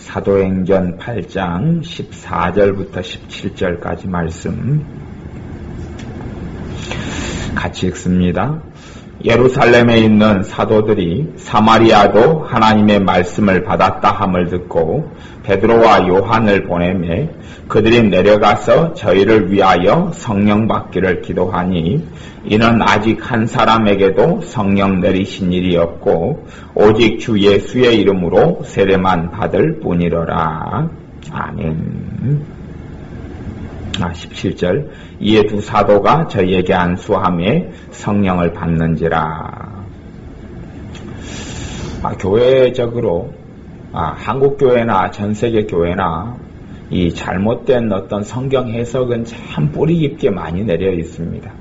사도행전 8장 14절부터 17절까지 말씀 같이 읽습니다. 예루살렘에 있는 사도들이 사마리아도 하나님의 말씀을 받았다 함을 듣고 베드로와 요한을 보내매 그들이 내려가서 저희를 위하여 성령 받기를 기도하니 이는 아직 한 사람에게도 성령 내리신 일이 없고 오직 주 예수의 이름으로 세례만 받을 뿐이로라. 아멘. 17절 이에 두 사도가 저희에게 안수하며 성령을 받는지라. 교회적으로 한국교회나 전세계 교회나 이 잘못된 어떤 성경 해석은 참 뿌리 깊게 많이 내려 있습니다.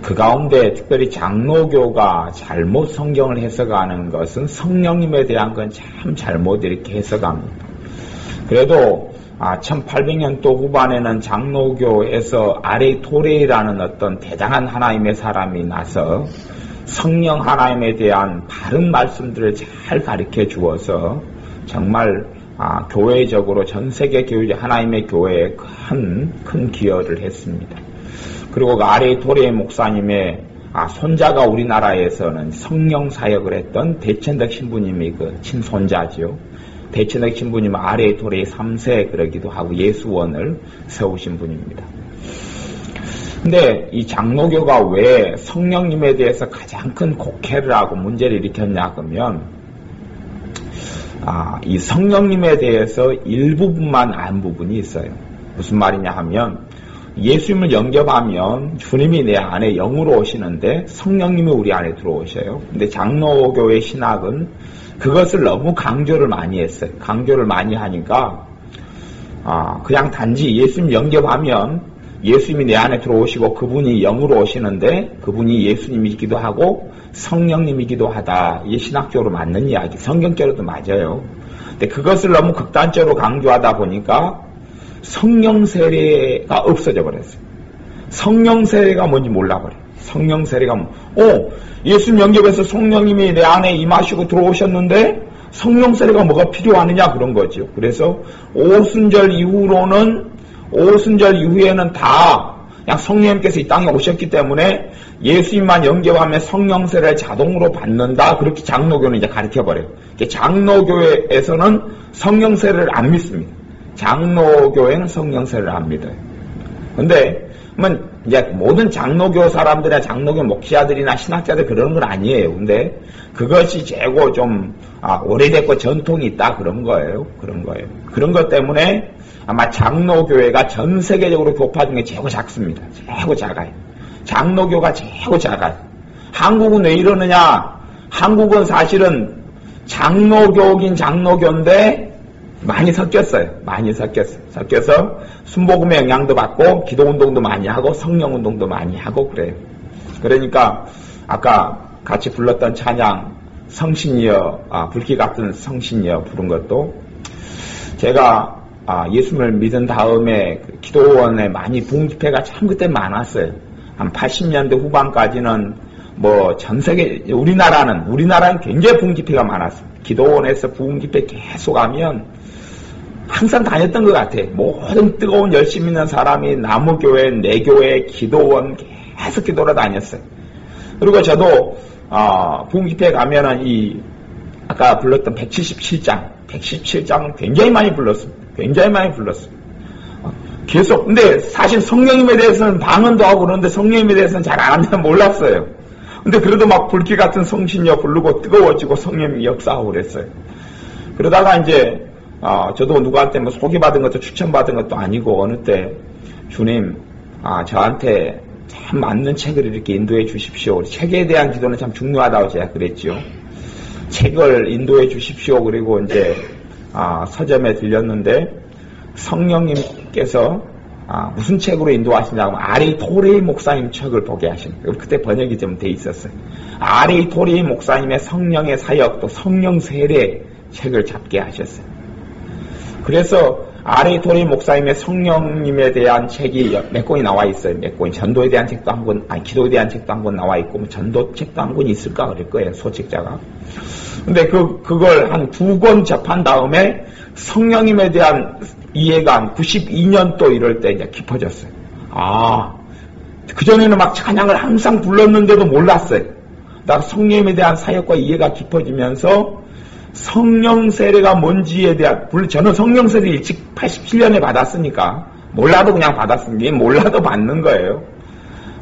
그 가운데 특별히 장로교가 잘못 성경을 해석하는 것은 성령님에 대한 건 참 잘못 이렇게 해석합니다. 그래도 1800년도 후반에는 장로교에서 아레토레라는 어떤 대단한 하나님의 사람이 나서 성령 하나님에 대한 바른 말씀들을 잘 가르쳐 주어서 정말 교회적으로 전 세계 교회 하나님의 교회에 큰 기여를 했습니다. 그리고 그 아레토레 목사님의 손자가 우리나라에서는 성령 사역을 했던 대천덕 신부님이 그 친손자죠. 대천덕 신부님은 아레토레 3세 그러기도 하고 예수원을 세우신 분입니다. 근데 이 장로교가 왜 성령님에 대해서 가장 큰 곡해를 하고 문제를 일으켰냐 그러면 이 성령님에 대해서 일부분만 안 부분이 있어요. 무슨 말이냐 하면 예수님을 영접하면 주님이 내 안에 영으로 오시는데 성령님이 우리 안에 들어오셔요. 근데 장로교의 신학은 그것을 너무 강조를 많이 했어요. 강조를 많이 하니까 그냥 단지 예수님 영접하면 예수님이 내 안에 들어오시고 그분이 영으로 오시는데 그분이 예수님이기도 하고 성령님이기도 하다. 이게 신학적으로 맞는 이야기. 성경적으로도 맞아요. 근데 그것을 너무 극단적으로 강조하다 보니까 성령 세례가 없어져 버렸어요. 성령 세례가 뭔지 몰라버려요. 성령 세례가 예수님 영접해서 성령님이 내 안에 임하시고 들어오셨는데 성령 세례가 뭐가 필요하느냐 그런 거죠. 그래서 오순절 이후에는 다 그냥 성령님께서 이 땅에 오셨기 때문에 예수님만 영접하면 성령 세례를 자동으로 받는다. 그렇게 장로교는 이제 가르쳐버려요. 장로교회에서는 성령 세례를 안 믿습니다. 장로교회는 성령 세례를 안 믿어요. 근데 이제 모든 장로교 사람들이나 장로교 목사들이나 신학자들 그러는 건 아니에요. 근데 그것이 최고 좀 오래됐고 전통이 있다 그런 거예요. 그런 것 때문에 아마 장로교회가 전 세계적으로 교파 중에 최고 작습니다. 최고 작아요. 장로교가 최고 작아요. 한국은 왜 이러느냐? 한국은 사실은 장로교긴 장로교인데 많이 섞였어요. 섞여서 순복음의 영향도 받고 기도운동도 많이 하고 성령운동도 많이 하고 그래요. 그러니까 아까 같이 불렀던 찬양 성신이여 불길 같은 성신이여 부른 것도 제가 예수님을 믿은 다음에 기도원에 많이 부흥집회가 참 그때 많았어요. 한 80년대 후반까지는 전 세계 우리나라는 굉장히 부흥집회가 많았어요. 기도원에서 부흥집회 계속 하면 항상 다녔던 것 같아. 모든 뜨거운 열심 있는 사람이 나무교회, 내교회, 기도원 계속 기도로 다녔어요. 그리고 저도 부흥집회에 가면은 아까 불렀던 177장은 굉장히 많이 불렀습니다. 계속. 근데 사실 성령님에 대해서는 방언도 하고 그러는데 성령님에 대해서는 잘 안 한다면 몰랐어요. 근데 그래도 막 불길 같은 성신이여 부르고 뜨거워지고 성령님이 역사하고 그랬어요. 그러다가 이제 저도 누구한테 소개받은 것도 추천받은 것도 아니고 어느 때 주님 저한테 참 맞는 책을 이렇게 인도해 주십시오. 책에 대한 기도는 참 중요하다고 제가 그랬죠. 책을 인도해 주십시오. 그리고 이제 서점에 들렸는데 성령님께서 무슨 책으로 인도하시냐고 아레토레 목사님 책을 보게 하신 거예요. 그때 번역이 좀 돼 있었어요. 아레토레 목사님의 성령의 사역 또 성령 세례 책을 잡게 하셨어요. 그래서 아레토리 목사님의 성령님에 대한 책이 몇 권이 나와 있어요. 몇 권이. 전도에 대한 책도 한 권, 기도에 대한 책도 한 권 나와 있고, 뭐 전도 책도 한 권 있을까 그럴 거예요, 소책자가. 근데 그걸 한 2권 접한 다음에 성령님에 대한 이해가 한 92년도 이럴 때 이제 깊어졌어요. 그전에는 막 찬양을 항상 불렀는데도 몰랐어요. 나 성령님에 대한 사역과 이해가 깊어지면서 성령 세례가 뭔지에 대한, 물론 저는 성령 세례 일찍 87년에 받았으니까 몰라도 그냥 받았으니 몰라도 받는 거예요.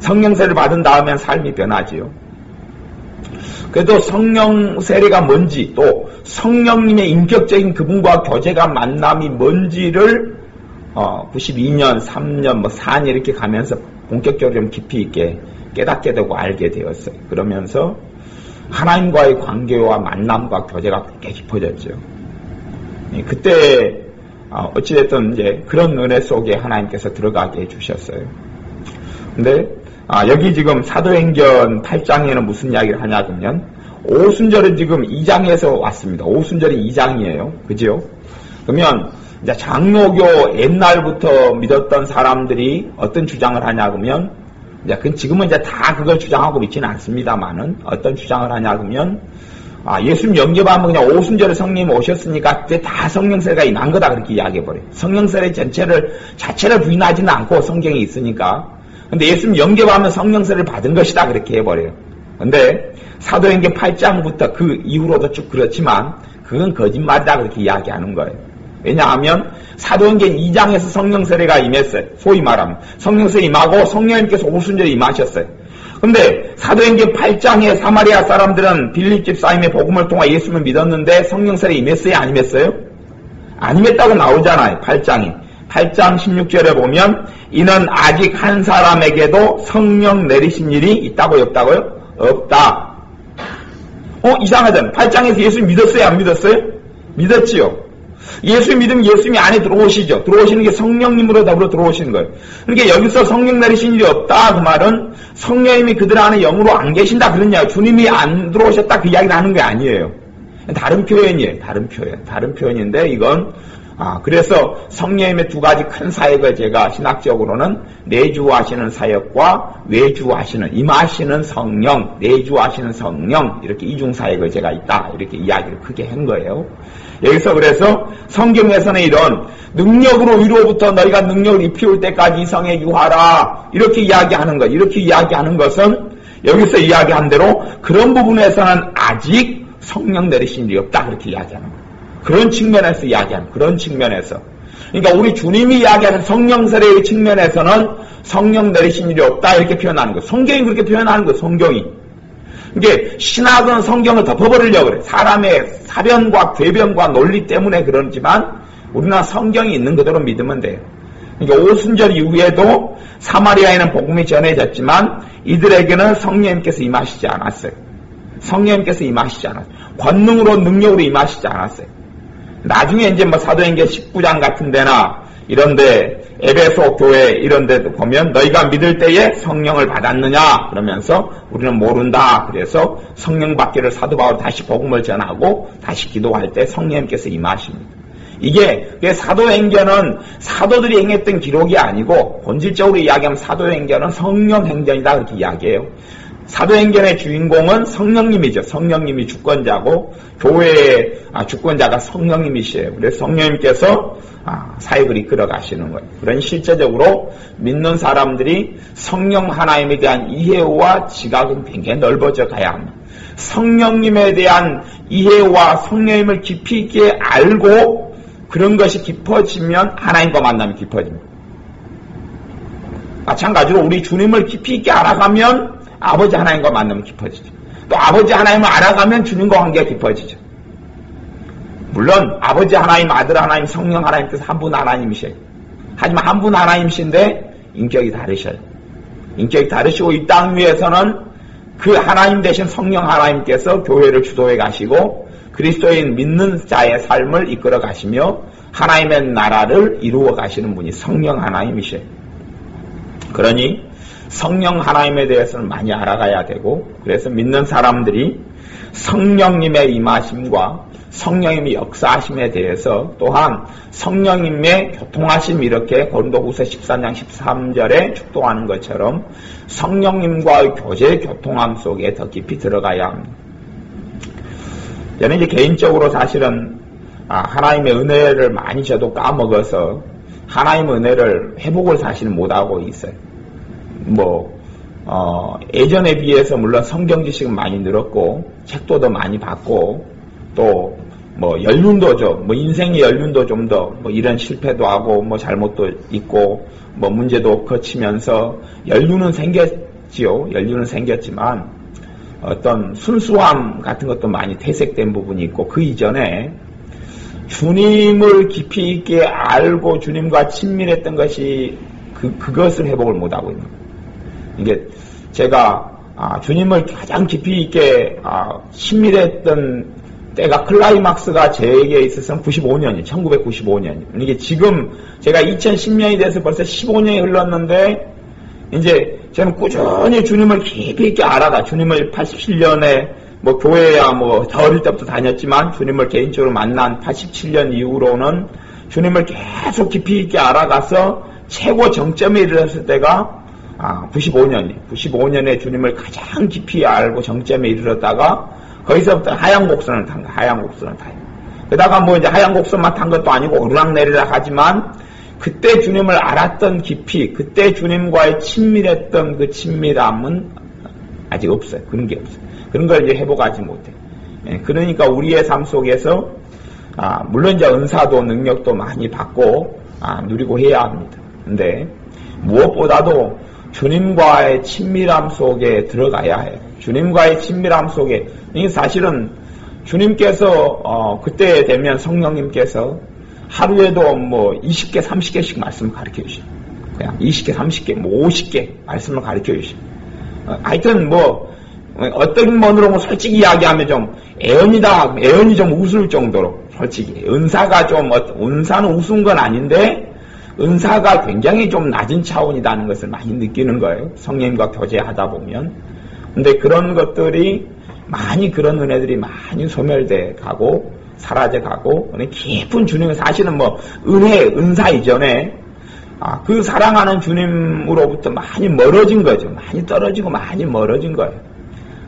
성령 세례를 받은 다음엔 삶이 변하지요. 그래도 성령 세례가 뭔지, 또 성령님의 인격적인 그분과 교제가 만남이 뭔지를 92년, 3년, 4년 이렇게 가면서 본격적으로 좀 깊이 있게 깨닫게 되고 알게 되었어요. 그러면서 하나님과의 관계와 만남과 교제가 꽤 깊어졌죠. 그때 어찌됐든 이제 그런 은혜 속에 하나님께서 들어가게 해주셨어요. 근데 여기 지금 사도행전 8장에는 무슨 이야기를 하냐 그러면 오순절은 지금 2장에서 왔습니다. 오순절이 2장이에요. 그죠? 그러면 이제 장로교 옛날부터 믿었던 사람들이 어떤 주장을 하냐 그러면 지금은 이제 다 그걸 주장하고 믿지는 않습니다만은 어떤 주장을 하냐 그러면 예수님 영접하면 그냥 오순절에 성령님 오셨으니까 그때 다 성령세례가 임한 거다 그렇게 이야기해버려요. 성령세례 자체를 부인하지는 않고 성경에 있으니까. 근데 예수님 영접하면 성령세례를 받은 것이다 그렇게 해버려요. 근데 사도행전 8장부터 그 이후로도 쭉 그렇지만 그건 거짓말이다 그렇게 이야기하는 거예요. 왜냐하면 사도행전 2장에서 성령세례가 임했어요. 소위 말하면 성령세례 임하고 성령님께서 오순절에 임하셨어요. 근데 사도행전 8장에 사마리아 사람들은 빌립 집사님의 복음을 통해 예수님을 믿었는데 성령세례 임했어요? 안 임했어요? 안 임했다고 나오잖아요. 8장 16절에 보면 이는 아직 한 사람에게도 성령 내리신 일이 있다고요? 없다고요? 없다. 이상하잖아요. 8장에서 예수님 믿었어요? 안 믿었어요? 믿었지요. 예수 믿으면 예수님이 안에 들어오시죠. 들어오시는 게 성령님으로 더불어 들어오시는 거예요. 그러니까 여기서 성령 내리신 일이 없다 그 말은 성령님이 그들 안에 영으로 안 계신다 그런 이야기, 주님이 안 들어오셨다 그 이야기를 하는 게 아니에요. 다른 표현이에요. 다른 표현인데 이건 그래서 성령님의 두 가지 큰 사역을 제가 신학적으로는 내주하시는 사역과 외주하시는, 임하시는 성령, 내주하시는 성령, 이렇게 이중 사역을 제가 있다 이렇게 이야기를 크게 한 거예요. 여기서 그래서 성경에서는 이런 능력으로 위로부터 너희가 능력을 입히올 때까지 이성에 유하라 이렇게 이야기하는 것, 이렇게 이야기하는 것은 여기서 이야기한 대로 그런 부분에서는 아직 성령 내리신 일이 없다 그렇게 이야기하는 거예요. 그런 측면에서 이야기하는, 그런 측면에서. 그러니까 우리 주님이 이야기하는 성령 세례의 측면에서는 성령 내리신 일이 없다 이렇게 표현하는 거예요. 성경이 그렇게 표현하는 거예요. 성경이. 이게 신학은 성경을 덮어버리려고 그래. 사람의 사변과 궤변과 논리 때문에 그러지만 우리는 성경이 있는 그대로 믿으면 돼요. 그러니까 오순절 이후에도 사마리아에는 복음이 전해졌지만 이들에게는 성령님께서 임하시지 않았어요. 성령님께서 임하시지 않았어요. 권능으로 능력으로 임하시지 않았어요. 나중에 이제 사도행전 19장 같은 데나 이런데 에베소 교회 이런 데도 보면 너희가 믿을 때에 성령을 받았느냐 그러면서 우리는 모른다. 그래서 성령 받기를 사도 바울이 다시 복음을 전하고 다시 기도할 때 성령님께서 임하십니다. 이게 사도행전은 사도들이 행했던 기록이 아니고 본질적으로 이야기하면 사도행전은 성령 행전이다 그렇게 이야기해요. 사도행전의 주인공은 성령님이죠. 성령님이 주권자고 교회의 주권자가 성령님이시에요. 그래서 성령님께서 사역을 이끌어 가시는 거예요. 그런 실제적으로 믿는 사람들이 성령 하나님에 대한 이해와 지각은 굉장히 넓어져 가야 합니다. 성령님에 대한 이해와 성령님을 깊이 있게 알고 그런 것이 깊어지면 하나님과 만남이 깊어집니다. 마찬가지로 우리 주님을 깊이 있게 알아가면 아버지 하나님과 만나면 깊어지죠. 또 아버지 하나님을 알아가면 주님과 관계가 깊어지죠. 물론 아버지 하나님, 아들 하나님, 성령 하나님께서 한 분 하나님이셔요. 하지만 한 분 하나님이신데 인격이 다르셔요. 인격이 다르시고 이 땅 위에서는 그 하나님 대신 성령 하나님께서 교회를 주도해 가시고 그리스도인 믿는 자의 삶을 이끌어 가시며 하나님의 나라를 이루어 가시는 분이 성령 하나님이셔요. 그러니 성령 하나님에 대해서는 많이 알아가야 되고, 그래서 믿는 사람들이 성령님의 임하심과 성령님의 역사하심에 대해서, 또한 성령님의 교통하심, 이렇게 고린도후서 14장 13절에 축도하는 것처럼 성령님과의 교제 교통함 속에 더 깊이 들어가야 합니다. 저는 이제 개인적으로 사실은 하나님의 은혜를 많이 저도 까먹어서 하나님의 은혜를 회복을 사실은 못하고 있어요. 예전에 비해서 물론 성경 지식은 많이 늘었고, 책도 더 많이 봤고, 또, 연륜도 인생의 연륜도 좀 더, 이런 실패도 하고, 잘못도 있고, 문제도 거치면서, 연륜은 생겼지만, 어떤 순수함 같은 것도 많이 퇴색된 부분이 있고, 그 이전에, 주님을 깊이 있게 알고 주님과 친밀했던 것이, 그것을 회복을 못하고 있는 거예요. 이게, 제가, 주님을 가장 깊이 있게, 친밀했던 때가 클라이막스가 제게 있어서는 95년이에요. 1995년. 이게 지금 제가 2010년이 돼서 벌써 15년이 흘렀는데, 이제 저는 꾸준히 주님을 깊이 있게 알아가. 주님을 87년에 교회야 더 어릴 때부터 다녔지만, 주님을 개인적으로 만난 87년 이후로는 주님을 계속 깊이 있게 알아가서 최고 정점에 이르렀을 때가 95년이에요. 95년에 주님을 가장 깊이 알고 정점에 이르렀다가, 거기서부터 하얀 곡선을 탄 거야. 하얀 곡선을 타요. 그러다가 이제 하얀 곡선만 탄 것도 아니고 오르락내리락 하지만, 그때 주님을 알았던 깊이, 그때 주님과의 친밀했던 그 친밀함은 아직 없어요. 그런 게 없어요. 그런 걸 이제 회복하지 못해요. 그러니까 우리의 삶 속에서, 물론 이제 은사도 능력도 많이 받고, 누리고 해야 합니다. 근데 무엇보다도 주님과의 친밀함 속에 들어가야 해요. 주님과의 친밀함 속에, 이게 사실은 주님께서, 그때 되면 성령님께서 하루에도 20개, 30개씩 말씀을 가르쳐 주시고, 그냥 20개, 30개, 50개 말씀을 가르쳐 주시고, 하여튼 어떤 면으로 솔직히 이야기하면 좀 애연이 좀 웃을 정도로, 솔직히. 은사는 우스운 건 아닌데, 은사가 굉장히 좀 낮은 차원이라는 것을 많이 느끼는 거예요. 성령님과 교제하다 보면. 근데 그런 것들이 그런 은혜들이 많이 소멸돼 가고, 사라져 가고, 깊은 주님은 사실은 은사 이전에, 그 사랑하는 주님으로부터 많이 멀어진 거죠. 많이 떨어지고 많이 멀어진 거예요.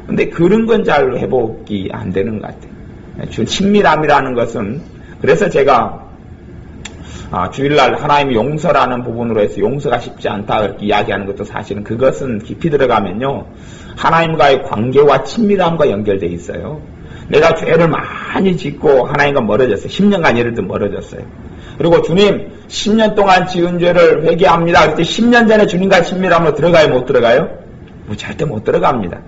근데 그런 건 잘 회복이 안 되는 것 같아요. 친밀함이라는 것은, 그래서 제가, 주일날 하나님의 용서라는 부분으로 해서 용서가 쉽지 않다 이렇게 이야기하는 것도 사실은 그것은 깊이 들어가면요, 하나님과의 관계와 친밀함과 연결되어 있어요. 내가 죄를 많이 짓고 하나님과 멀어졌어요. 10년간 예를 들어 멀어졌어요. 그리고 주님 10년 동안 지은 죄를 회개합니다. 그때 10년 전에 주님과 친밀함으로 들어가요? 못 들어가요? 절대 못 들어갑니다.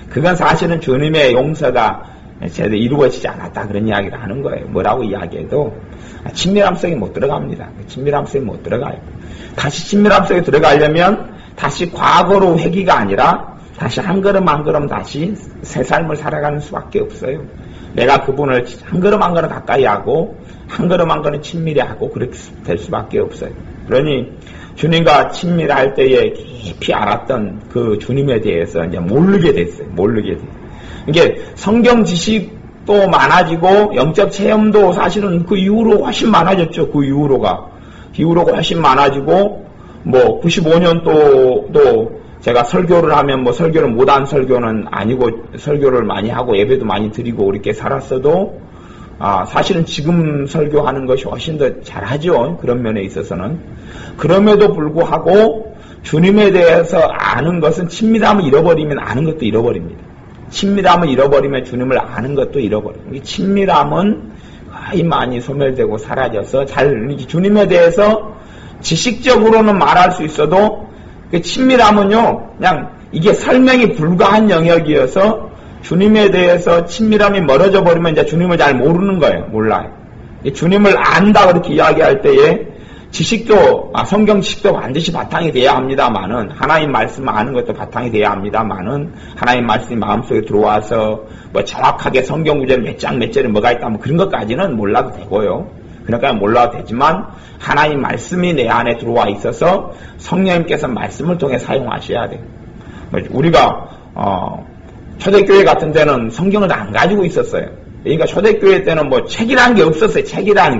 그건 사실은 주님의 용서가 제대로 이루어지지 않았다 그런 이야기를 하는 거예요. 뭐라고 이야기해도 친밀함 속에 못 들어갑니다. 친밀함 속에 못 들어가요. 다시 친밀함 속에 들어가려면 다시 과거로 회귀가 아니라 다시 한 걸음 한 걸음 다시 새 삶을 살아가는 수밖에 없어요. 내가 그분을 한 걸음 한 걸음 가까이 하고 한 걸음 한 걸음 친밀히 하고 그렇게 될 수밖에 없어요. 그러니 주님과 친밀할 때에 깊이 알았던 그 주님에 대해서 이제 모르게 됐어요. 이게 성경 지식도 많아지고 영적 체험도 사실은 그 이후로 훨씬 많아졌죠. 그 이후로가 훨씬 많아지고 95년도도 제가 설교를 하면 설교를 못한 설교는 아니고 설교를 많이 하고 예배도 많이 드리고 이렇게 살았어도 사실은 지금 설교하는 것이 훨씬 더 잘하죠. 그런 면에 있어서는. 그럼에도 불구하고 주님에 대해서 아는 것은 친밀함을 잃어버리면 아는 것도 잃어버립니다. 친밀함을 잃어버리면 주님을 아는 것도 잃어버립니다. 친밀함은 거의 많이 소멸되고 사라져서 주님에 대해서 지식적으로는 말할 수 있어도 그 친밀함은요, 그냥 이게 설명이 불가한 영역이어서 주님에 대해서 친밀함이 멀어져 버리면 이제 주님을 잘 모르는 거예요. 몰라요. 주님을 안다 그렇게 이야기할 때에 지식도, 성경 지식도 반드시 바탕이 돼야 합니다만은, 하나님 말씀 아는 것도 바탕이 돼야 합니다만은, 하나님 말씀이 마음속에 들어와서 정확하게 성경 구절 몇 장 몇 절에 뭐가 있다 그런 것까지는 몰라도 되고요. 그러니까 몰라도 되지만 하나님 말씀이 내 안에 들어와 있어서 성령님께서 말씀을 통해 사용하셔야 돼요. 우리가 초대교회 같은 데는 성경을 안 가지고 있었어요. 그러니까 초대교회 때는 뭐 책이라는 게 없었어요. 책이라는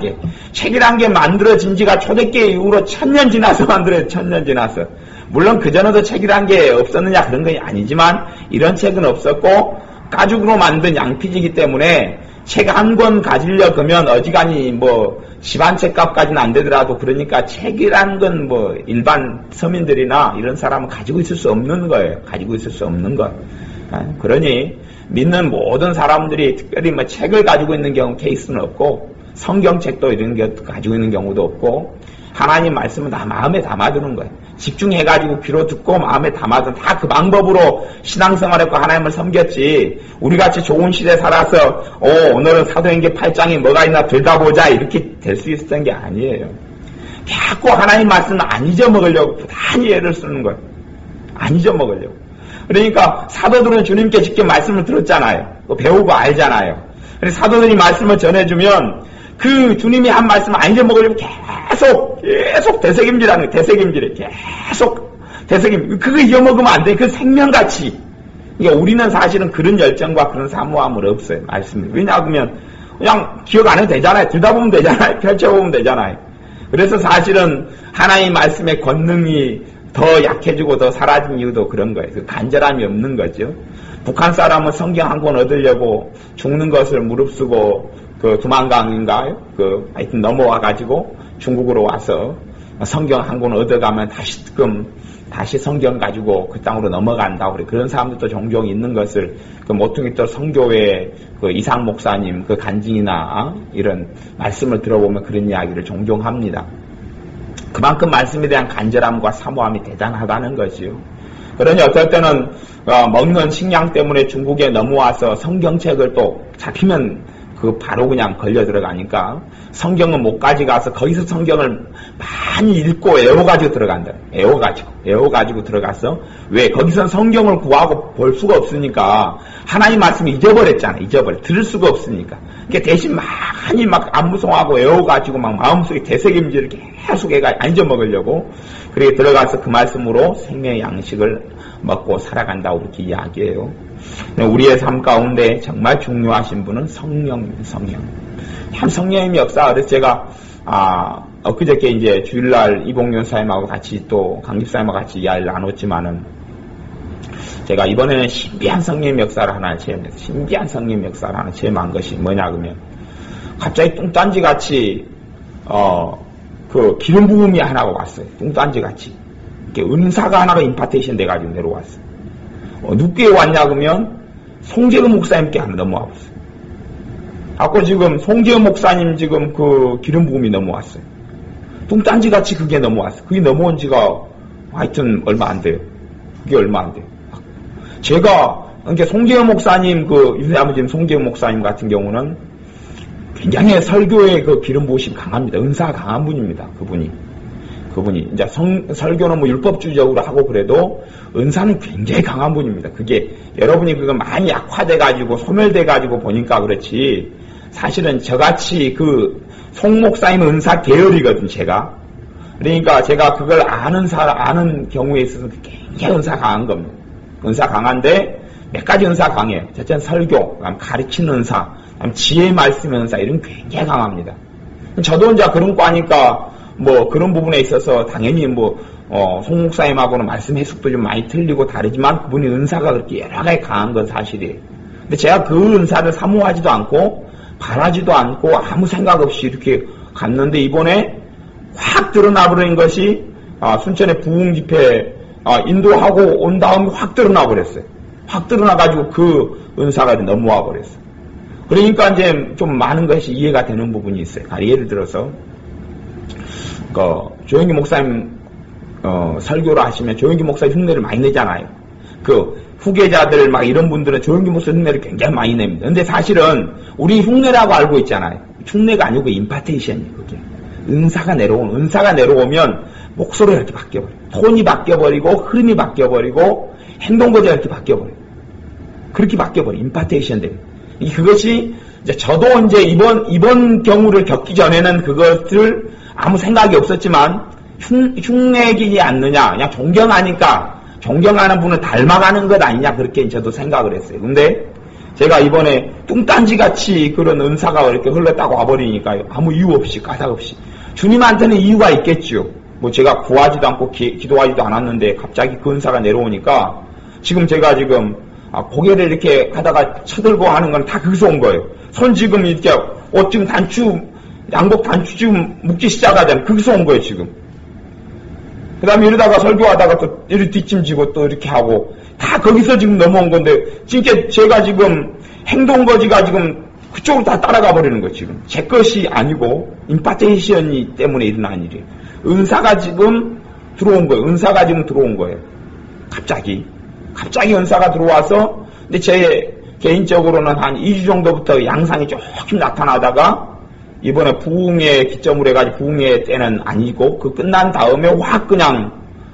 게 만들어진 지가 초대교회 이후로 1000년 지나서 만들어요. 1000년 지나서. 물론 그전에도 책이라는 게 없었느냐 그런 건 아니지만 이런 책은 없었고 가죽으로 만든 양피지이기 때문에 책 한 권 가지려 그러면 어지간히 뭐 집안 책값까지는 안 되더라도 그러니까 책이라는 건 뭐 일반 서민들이나 이런 사람은 가지고 있을 수 없는 거예요. 가지고 있을 수 없는 것. 그러니 믿는 모든 사람들이 특별히 뭐 책을 가지고 있는 경우 케이스는 없고 성경책도 이런 게 가지고 있는 경우도 없고 하나님 말씀은 다 마음에 담아두는 거예요. 집중해가지고 귀로 듣고 마음에 담아둔 다 그 방법으로 신앙생활했고 하나님을 섬겼지 우리같이 좋은 시대에 살아서 오늘은 사도행전 8장에 뭐가 있나 들다보자 이렇게 될 수 있었던 게 아니에요. 자꾸 하나님 말씀을 안 잊어먹으려고 부단히 애를 쓰는 거예요. 안 잊어먹으려고. 그러니까 사도들은 주님께 직접 말씀을 들었잖아요. 배우고 알잖아요. 그래서 사도들이 말씀을 전해주면 그 주님이 한 말씀을 안 잊어먹으려고 계속 되새김질하는 거예요. 되새김질해. 계속 되새김질. 그거 잊어먹으면 안 돼. 그 생명같이. 그러니까 우리는 사실은 그런 열정과 그런 사모함은 없어요. 말씀을. 왜냐하면 그냥 기억 안 해도 되잖아요. 들다 보면 되잖아요. 펼쳐보면 되잖아요. 그래서 사실은 하나님의 말씀의 권능이 더 약해지고 더 사라진 이유도 그런 거예요. 그 간절함이 없는 거죠. 북한 사람은 성경 한 권 얻으려고 죽는 것을 무릅쓰고 그 두만강인가요? 하여튼 넘어와가지고 중국으로 와서 성경 한 권 얻어가면 다시 성경 가지고 그 땅으로 넘어간다고 그래. 그런 사람들도 종종 있는 것을 모퉁이 또 성교회 이상 목사님 간증이나 이런 말씀을 들어보면 그런 이야기를 종종 합니다. 그만큼 말씀에 대한 간절함과 사모함이 대단하다는 거지요. 그러니 어떨 때는 먹는 식량 때문에 중국에 넘어와서 성경책을 또 잡히면 바로 그냥 걸려 들어가니까 성경은 못 가져가서 거기서 성경을 많이 읽고 애워가지고 들어간다. 애워가지고 들어가서 왜? 거기선 성경을 구하고 볼 수가 없으니까 하나님 말씀을 잊어버렸잖아. 들을 수가 없으니까. 그러니까 대신 많이 안무송하고 애워가지고 마음속에 되새김질을 계속 애가 안 잊어먹으려고 그렇게 들어가서 그 말씀으로 생명의 양식을 먹고 살아간다고 그렇게 이야기해요. 우리의 삶 가운데 정말 중요하신 분은 성령. 참 성령의 역사. 그래서 제가 엊그저께 이제 주일날 이봉윤 사님하고 같이 또 강집사님하고 같이 이야기를 나눴지만은 제가 이번에는 신비한 성령의 역사를 하나 체험했어요. 신비한 성령의 역사를 하나 체험한 것이 뭐냐 그러면 갑자기 뚱딴지 같이 기름 부음이 하나가 왔어요. 뚱딴지 같이. 은사가 하나가 임파테이션 돼가지고 내려왔어요. 누구에 왔냐 그러면 송재근 목사님께 하나 넘어와 봤어요. 아까 지금 송재근 목사님 지금 기름 부음이 넘어왔어요. 뚱딴지 같이 그게 넘어왔어요. 그게 넘어온 지가 하여튼 얼마 안 돼요. 그게 얼마 안 돼요. 제가 그러니까 송재근 목사님 유대아버지 송재근 목사님 같은 경우는 굉장히 설교의 기름 부으심이 강합니다. 은사가 강한 분입니다. 그분이 이제 설교는 율법주의적으로 하고 그래도 은사는 굉장히 강한 분입니다. 그게 여러분이 그거 많이 약화돼가지고 소멸돼가지고 보니까 그렇지 사실은 저같이 송 목사님 은사 계열이거든 제가. 그러니까 제가 그걸 아는 경우에 있어서 굉장히 은사 강한 겁니다. 은사 강한데 몇 가지 은사 강해요. 첫째는 설교, 그다음 가르치는 은사, 그다음 지혜의 말씀 은사 이런 굉장히 강합니다. 저도 이제 그런 과니까 그런 부분에 있어서 당연히 송 목사님하고는 말씀 해석도 좀 많이 틀리고 다르지만 그분이 은사가 그렇게 여러 가지 강한 건 사실이에요. 근데 제가 그 은사를 사모하지도 않고 바라지도 않고 아무 생각 없이 이렇게 갔는데 이번에 확 드러나버린 것이 순천의 부흥 집회 인도하고 온 다음에 확 드러나 버렸어요. 확 드러나가지고 그 은사가 넘어와 버렸어요. 그러니까 이제 좀 많은 것이 이해가 되는 부분이 있어요. 예를 들어서 조영기 목사님 설교를 하시면 조영기 목사님 흉내를 많이 내잖아요. 후계자들 이런 분들은 조영기 목사님 흉내를 굉장히 많이 냅니다. 근데 사실은 우리 흉내라고 알고 있잖아요. 흉내가 아니고 임파테이션이에요. 그게 은사가 내려오면 목소리가 이렇게 바뀌어버려요. 톤이 바뀌어버리고 흐름이 바뀌어버리고 행동거지가 이렇게 바뀌어버려요. 그렇게 바뀌어버려요. 임파테이션 됩니다. 그것이 이제 저도 이제 이번 경우를 겪기 전에는 그것을 아무 생각이 없었지만 흉내기지 않느냐, 그냥 존경하니까 존경하는 분을 닮아가는 것 아니냐, 그렇게 저도 생각을 했어요. 근데 제가 이번에 뚱딴지같이 그런 은사가 이렇게 흘렀다고 와버리니까요. 아무 이유 없이, 까닭 없이. 주님한테는 이유가 있겠죠. 뭐 제가 구하지도 않고 기도하지도 않았는데 갑자기 그 은사가 내려오니까 지금 제가 지금 고개를 이렇게 하다가 쳐들고 하는 건 다 거기서 온 거예요. 손 지금 이렇게 옷 지금 양복 단추 지금 묶기 시작하잖아요. 거기서 온 거예요, 지금. 그 다음에 이러다가 설교하다가 또 이렇게 뒷짐지고 또 이렇게 하고 다 거기서 지금 넘어온 건데, 진짜 제가 지금 행동거지가 지금 그쪽으로 다 따라가 버리는 거예요, 지금. 제 것이 아니고 임파테이션이 때문에 일어난 일이에요. 은사가 지금 들어온 거예요. 은사가 지금 들어온 거예요. 갑자기 은사가 들어와서, 근데 제 개인적으로는 한 2주 정도부터 양상이 조금 나타나다가 이번에 부흥회 기점으로 해가지고 부흥회 때는 아니고 그 끝난 다음에 확 그냥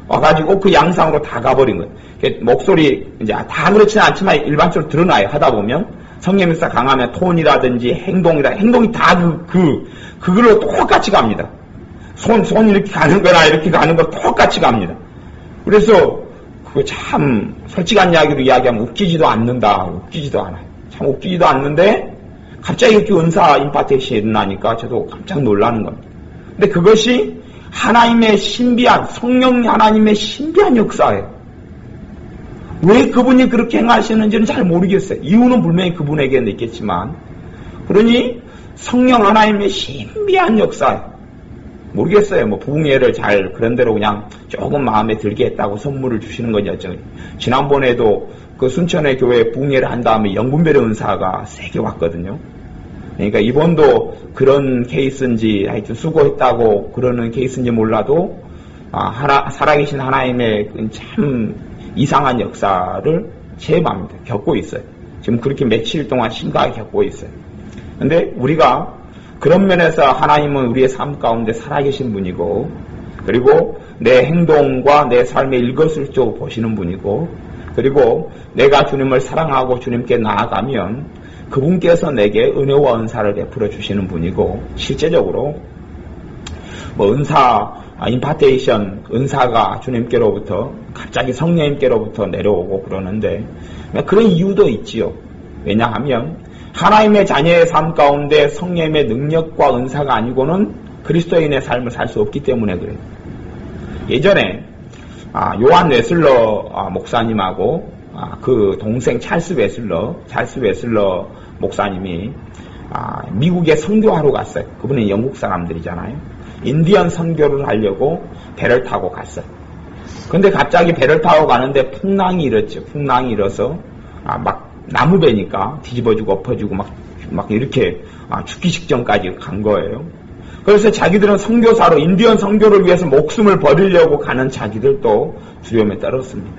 와가지고 그 양상으로 다 가버린 거예요. 목소리 이제 다 그렇지는 않지만 일반적으로 드러나요. 하다 보면 성령 역사 강하면 톤이라든지 행동이 다 그걸로 똑같이 갑니다. 손 이렇게 가는 거나 이렇게 가는 거 똑같이 갑니다. 그래서 그거 참 솔직한 이야기로 이야기하면 웃기지도 않는다. 웃기지도 않아요. 참 웃기지도 않는데 갑자기 이렇게 은사 임파테이션이 일어나니까 저도 깜짝 놀라는 겁니다. 근데 그것이 하나님의 신비한, 성령 하나님의 신비한 역사예요. 왜 그분이 그렇게 행하시는지는 잘 모르겠어요. 이유는 분명히 그분에게는 있겠지만, 그러니 성령 하나님의 신비한 역사예요. 모르겠어요. 뭐 부흥회를 잘 그런 대로 그냥 조금 마음에 들게 했다고 선물을 주시는 거죠. 지난번에도 그 순천의 교회 부흥회를 한 다음에 영분별의 은사가 3개 왔거든요. 그러니까 이번도 그런 케이스인지 하여튼 수고했다고 그러는 케이스인지 몰라도 살아계신 하나님의 참 이상한 역사를 체험합니다. 겪고 있어요. 지금 그렇게 며칠 동안 심각하게 겪고 있어요. 근데 우리가 그런 면에서 하나님은 우리의 삶 가운데 살아계신 분이고, 그리고 내 행동과 내 삶의 일거수일투족을 보시는 분이고, 그리고 내가 주님을 사랑하고 주님께 나아가면 그분께서 내게 은혜와 은사를 베풀어 주시는 분이고, 실제적으로 뭐 임파테이션, 은사가 주님께로부터 갑자기 성령님께로부터 내려오고 그러는데 그런 이유도 있지요. 왜냐하면 하나님의 자녀의 삶 가운데 성령의 능력과 은사가 아니고는 그리스도인의 삶을 살 수 없기 때문에 그래요. 예전에 요한 웨슬러 목사님하고 그 동생 찰스 웨슬러 목사님이 미국에 선교하러 갔어요. 그분은 영국 사람들이잖아요. 인디언 선교를 하려고 배를 타고 갔어요. 근데 갑자기 배를 타고 가는데 풍랑이 일었죠. 풍랑이 일어서 막 나무배니까 뒤집어지고 엎어지고 막 이렇게 죽기 직전까지 간 거예요. 그래서 자기들은 선교사로 인디언 선교를 위해서 목숨을 버리려고 가는 자기들도 두려움에 떨었습니다.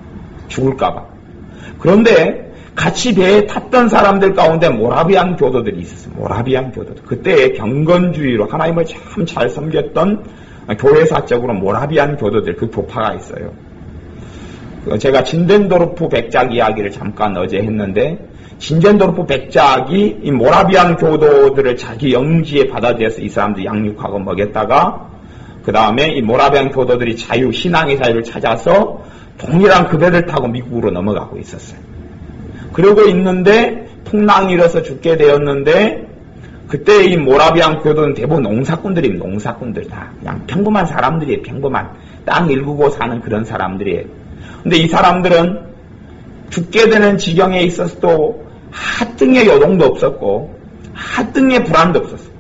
죽을까봐. 그런데 같이 배에 탔던 사람들 가운데 모라비안 교도들이 있었어요. 모라비안 교도들. 그때의 경건주의로 하나님을 참 잘 섬겼던 교회사적으로 모라비안 교도들, 그 교파가 있어요. 제가 진덴도르프 백작 이야기를 잠깐 어제 했는데, 진덴도르프 백작이 이 모라비안 교도들을 자기 영지에 받아들여서 이 사람들 양육하고 먹였다가, 그 다음에 이 모라비안 교도들이 신앙의 자유를 찾아서 동일한 그 배를 타고 미국으로 넘어가고 있었어요. 그러고 있는데 풍랑이 일어서 죽게 되었는데, 그때 이 모라비안 교도는 대부분 농사꾼들입니다. 농사꾼들 다 그냥 평범한 사람들이에요. 평범한 땅 일구고 사는 그런 사람들이에요. 근데 이 사람들은 죽게 되는 지경에 있어서도 하등의 요동도 없었고 하등의 불안도 없었어요.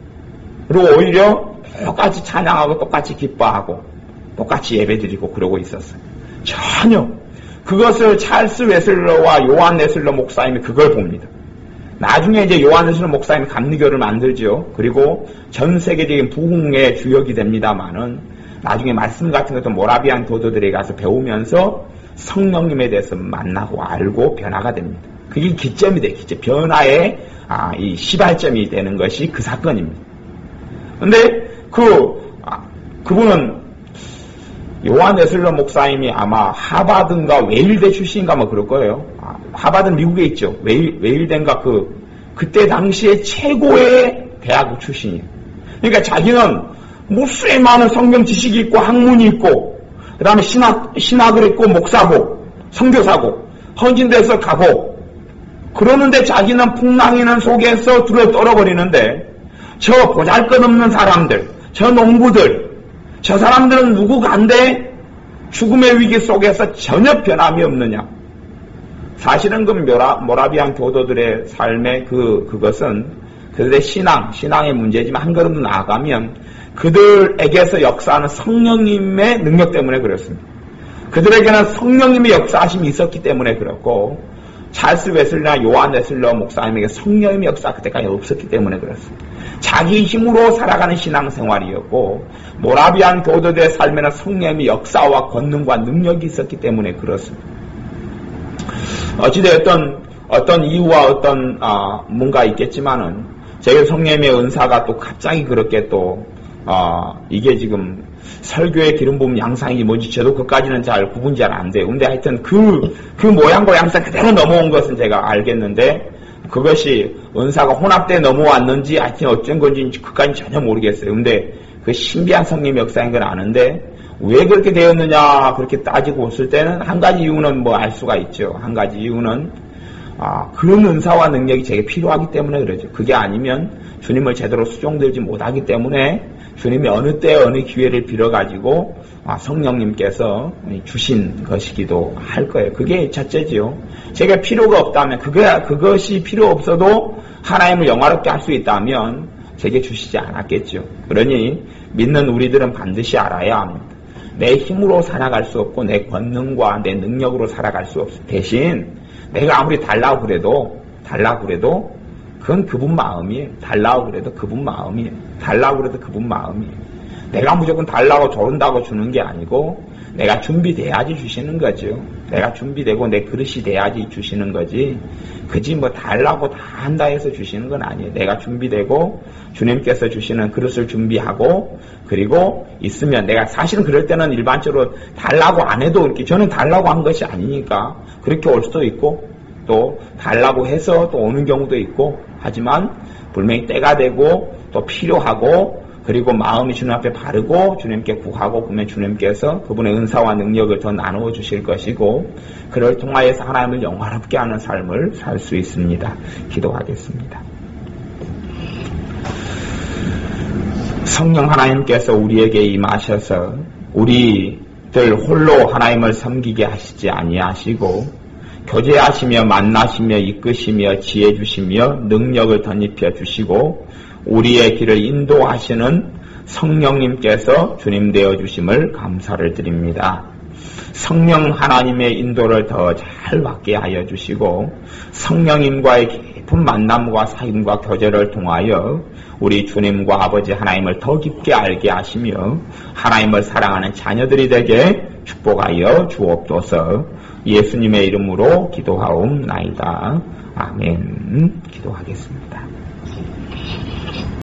그리고 오히려 똑같이 찬양하고 똑같이 기뻐하고 똑같이 예배드리고 그러고 있었어요. 전혀 그것을 찰스 웨슬러와 요한 웨슬러 목사님이 그걸 봅니다. 나중에 이제 요한 웨슬러 목사님이 감리교를 만들죠. 그리고 전 세계적인 부흥의 주역이 됩니다만은 나중에 말씀 같은 것도 모라비안 교도들에게 가서 배우면서 성령님에 대해서 만나고 알고 변화가 됩니다. 그게 기점이 돼요. 기점. 변화의 이 시발점이 되는 것이 그 사건입니다. 근데 그분은 요한 웨슬러 목사님이 아마 하버드인가 웨일대 출신인가 뭐 그럴 거예요. 하버드는 미국에 있죠. 웨일대인가 그 그때 당시에 최고의 대학 출신이에요. 그러니까 자기는 무수히 많은 성경 지식이 있고 학문이 있고 그 다음에 신학을 했고 목사고 선교사고 헌신돼서 가고 그러는데 자기는 풍랑이는 속에서 둘러 떨어버리는데 저 보잘것없는 사람들, 저 농부들, 저 사람들은 누구간데 죽음의 위기 속에서 전혀 변함이 없느냐. 사실은 그 모라비안 교도들의 삶의 그것은 그들의 신앙의 문제지만 한 걸음 나아가면 그들에게서 역사하는 성령님의 능력 때문에 그렇습니다. 그들에게는 성령님의 역사하심이 있었기 때문에 그렇고 찰스 웨슬리나 요한 웨슬러 목사님에게 성령님의 역사 그때까지 없었기 때문에 그렇습니다. 자기 힘으로 살아가는 신앙생활이었고 모라비안 교도들의 삶에는 성령님의 역사와 권능과 능력이 있었기 때문에 그렇습니다. 어찌되었던 어떤 이유와 어떤 뭔가 있겠지만은 제게 성령님의 은사가 또 갑자기 그렇게 또 이게 지금 설교의 기름 부음 양상이 뭔지 저도 그까지는 잘 구분이 잘 안 돼요. 근데 하여튼 그 모양과 양상 그대로 넘어온 것은 제가 알겠는데 그것이 은사가 혼합돼 넘어왔는지 하여튼 어쩐 건지 그까지는 전혀 모르겠어요. 근데 그 신비한 성령의 역사인 건 아는데 왜 그렇게 되었느냐 그렇게 따지고 봤을 때는 한 가지 이유는 뭐 알 수가 있죠. 한 가지 이유는 그런 은사와 능력이 제게 필요하기 때문에 그러죠. 그게 아니면 주님을 제대로 수종들지 못하기 때문에 주님이 어느 때 어느 기회를 빌어가지고 성령님께서 주신 것이기도 할 거예요. 그게 첫째지요. 제가 필요가 없다면 그것이 필요 없어도 하나님을 영화롭게 할 수 있다면 제게 주시지 않았겠죠. 그러니 믿는 우리들은 반드시 알아야 합니다. 내 힘으로 살아갈 수 없고 내 권능과 내 능력으로 살아갈 수 없어. 대신 내가 아무리 달라고 그래도 그건 그분 마음이에요. 달라고 그래도 그분 마음이에요. 내가 무조건 달라고 좋은다고 주는 게 아니고 내가 준비돼야지 주시는 거죠. 내가 준비되고 내 그릇이 돼야지 주시는 거지. 그지 뭐 달라고 다 한다 해서 주시는 건 아니에요. 내가 준비되고 주님께서 주시는 그릇을 준비하고 그리고 있으면 내가 사실은 그럴 때는 일반적으로 달라고 안 해도 이렇게 저는 달라고 한 것이 아니니까 그렇게 올 수도 있고 또 달라고 해서 또 오는 경우도 있고 하지만 분명히 때가 되고 또 필요하고 그리고 마음이 주님 앞에 바르고 주님께 구하고 그러면 주님께서 그분의 은사와 능력을 더 나누어 주실 것이고 그를 통하여서 하나님을 영화롭게 하는 삶을 살 수 있습니다. 기도하겠습니다. 성령 하나님께서 우리에게 임하셔서 우리들 홀로 하나님을 섬기게 하시지 아니하시고 교제하시며 만나시며 이끄시며 지혜 주시며 능력을 덧입혀 주시고 우리의 길을 인도하시는 성령님께서 주님 되어 주심을 감사를 드립니다. 성령 하나님의 인도를 더 잘 받게 하여 주시고 성령님과의 깊은 만남과 사귐과 교제를 통하여 우리 주님과 아버지 하나님을 더 깊게 알게 하시며 하나님을 사랑하는 자녀들이 되게 축복하여 주옵소서. 예수님의 이름으로 기도하옵나이다. 아멘. 기도하겠습니다.